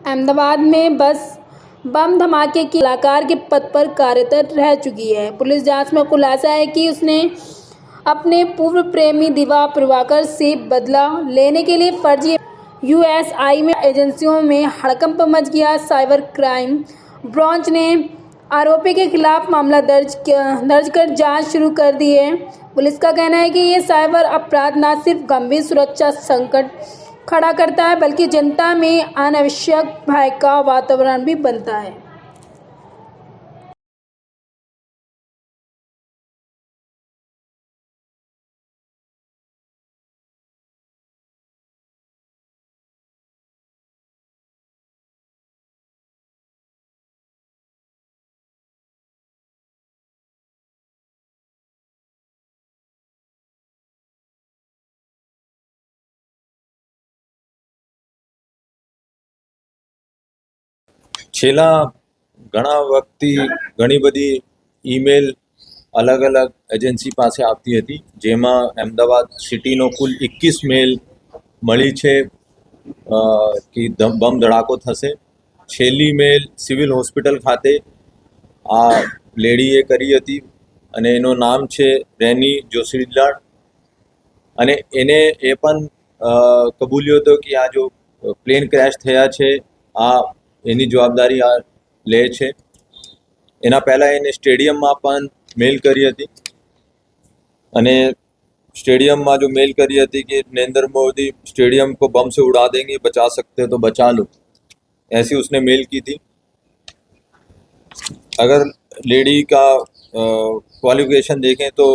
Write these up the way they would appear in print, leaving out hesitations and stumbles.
अहमदाबाद में बस बम धमाके की कलाकार के पद पर कार्यरत रह चुकी है। पुलिस जांच में खुलासा है कि उसने अपने पूर्व प्रेमी दिवा प्रभाकर से बदला लेने के लिए फर्जी यूएसआई में एजेंसियों में हड़कंप मच गया। साइबर क्राइम ब्रांच ने आरोपी के खिलाफ मामला दर्ज कर जांच शुरू कर दी है। पुलिस का कहना है कि ये साइबर अपराध न सिर्फ गंभीर सुरक्षा संकट खड़ा करता है बल्कि जनता में अनावश्यक भय का वातावरण भी बनता है। છેલ્લા ઘણા વખતથી ઘણી બધી ઈમેલ અલગ અલગ એજન્સી પાસે આવતી હતી, જેમાં અમદાવાદ સિટીનો કુલ 21 મેલ મળી છે કે બમ ધડાકો થશે. છેલ્લી મેલ સિવિલ હોસ્પિટલ ખાતે આ લેડીએ કરી હતી અને એનું નામ છે રેની જોશીલાલ, અને એને એ પણ કબૂલ્યો હતો કે આ જો પ્લેન ક્રેશ થયા છે આ એની જવાબદારી આ લે છે. એના પહેલાં એને સ્ટેડિયમમાં પણ મેલ કરી હતી અને स्टेडियम में जो मेल करी थी कि नरेंद्र मोदी स्टेडियम को बम से उड़ा देंगे, बचा सकते तो बचा लो, ऐसी उसने मेल की थी. अगर लेडी का क्वालिफिकेशन देखें तो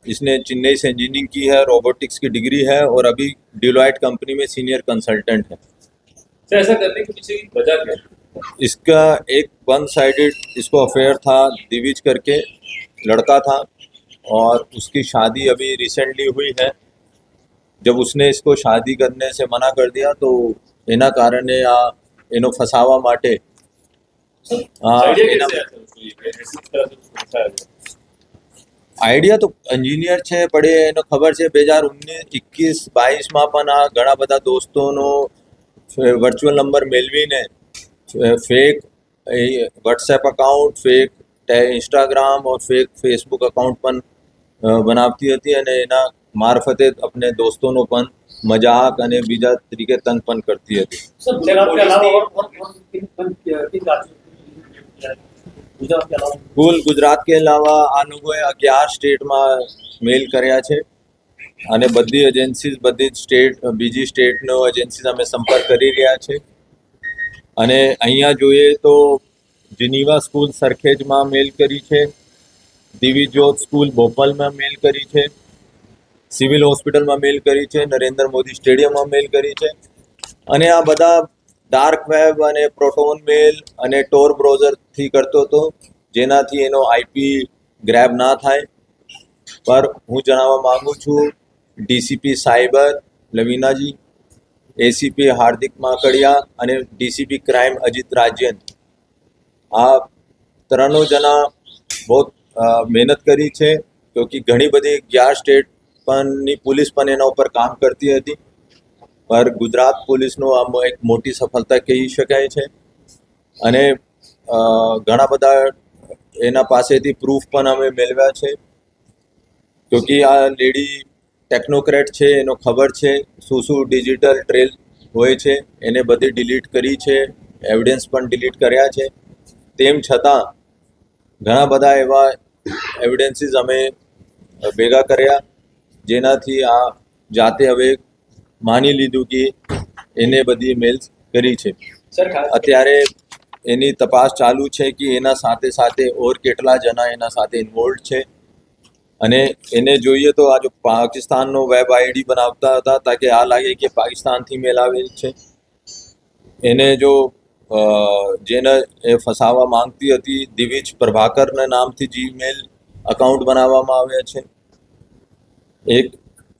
इसने चेन्नई से इंजीनियरिंग की है, रोबोटिक्स की डिग्री है और अभी डिलॉयट कंपनी में सीनियर कंसल्टेंट है. ऐसा करने के पीछे की वजह क्या है? इसका एक वन साइडेड इसको अफेयर था, दिविज करके लड़का था और उसकी शादी अभी रिसेंटली हुई है. जब उसने इसको शादी करने से मना कर दिया तो एना कारणे आ एनो फसावा माटे आइडिया तो इंजीनियर है पड़े एनो खबर है 2019-21-22 में पण आ घणा बधा दोस्तों वर्चुअल नंबर मेलवीने fake WhatsApp account, fake Instagram और फेक फेसबुक अकाउंट पण बनावती હતી અને એના મારફતે अपने दोस्तों પણ મજાક અને બીજા તરીકે તંગ પણ કરતી હતી. કુલ ગુજરાત के अलावा આ લોકોએ 11 સ્ટેટમાં મેલ કર્યા છે અને બધી એજન્સીઝ બધી સ્ટેટ બીજી સ્ટેટનો એજન્સીઝ અમે સંપર્ક કરી રહ્યા છે. અને અહીંયા જોઈએ તો जिनीवा स्कूल सरखेज में मेल करी है, दिविजोत स्कूल भोपाल में मेल करी है, सिविल हॉस्पिटल में मेल करी है, नरेंद्र मोदी स्टेडियम में मेल करी है. अने आ बधा डार्क वेब अने प्रोटोन मेल अने टोर ब्राउजर थी करतो तो जेनाथी एनो आईपी ग्रेब ना थाय. पर हूँ जणाववा मांगू छूँ डीसीपी साइबर लवीना जी, एसीपी हार्दिक माकड़िया अने डीसीपी क्राइम अजित राजन आ त्रणों जना बहुत मेहनत करी है क्योंकि घणी बधी 11 स्टेट पनी पुलिस पण एना पर काम करती थी. पर गुजरात पुलिसनो आम एक मोटी सफलता कही शकाय छे अने घणा बधा एना पासेथी प्रूफ पण अमे मेळव्या छे क्योंकि आ लेडी टेक्नोक्रेट छे, एनो खबर छे शुं शुं डिजिटल ट्रेल होय छे, एने बधी डिलीट करी छे, एविडेंस पण डिलीट कर्या छे. तेम छतां घणा बधा एवा एविडेंसीज अमे भेगा कर्या जेनाथी आ जाते हवे मानी लीधुं कि एने बधी मेल्स करी छे. अत्यारे एनी तपास चालू छे कि एना साथे साथे और केटला जना एना साथे इन्वोल्व छे. अने एने जोईए तो आ जो पाकिस्ताननो वेब आईडी बनावता हता ताकि आ लागे कि पाकिस्तानथी मेल आवेल छे. एने जो जेने ए फसावा मांगती हती दिविज प्रभाकर ने नामथी जीमेल अकाउंट बनाववामां आव्या छे. एक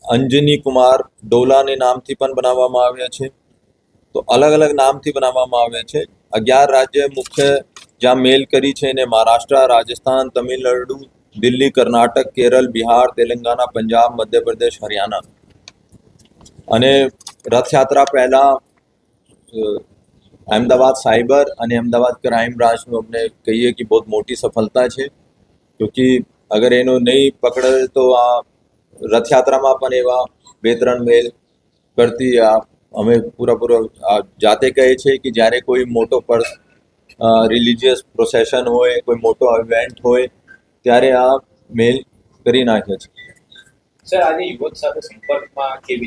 अंजनी कुमार डोला ने नामथी पण बनाववामां आव्या छे. तो अलग अलग नामथी बनाववामां आव्या छे. 11 राज्य मुख्य ज्यां मेल करी छे ने महाराष्ट्र, राजस्थान, तमिलनाडु, दिल्ही, कर्नाटक, केरल, बिहार, तेलंगाना, पंजाब, मध्य प्रदेश, हरियाणा. अने रथयात्रा पहला अहमदाबाद साइबर અને અમદાવાદ ક્રાઇમ બ્રાન્ચનું અમને કહીએ કે બહુ મોટી સફળતા છે क्योंकि અગર એનો નહીં પકડે તો આ રથયાત્રામાં પણ એવા 2-3 મેલ કરતી અમે પૂરા જાતે કહે છે કે જ્યારે કોઈ મોટો રિલિજિયસ પ્રોસેશન હોય કોઈ મોટો ઇવેન્ટ હોય ત્યારે આ મેલ કરી નાખે છે. સર આજે યુવક સાથે સંપર્કમાં કેવી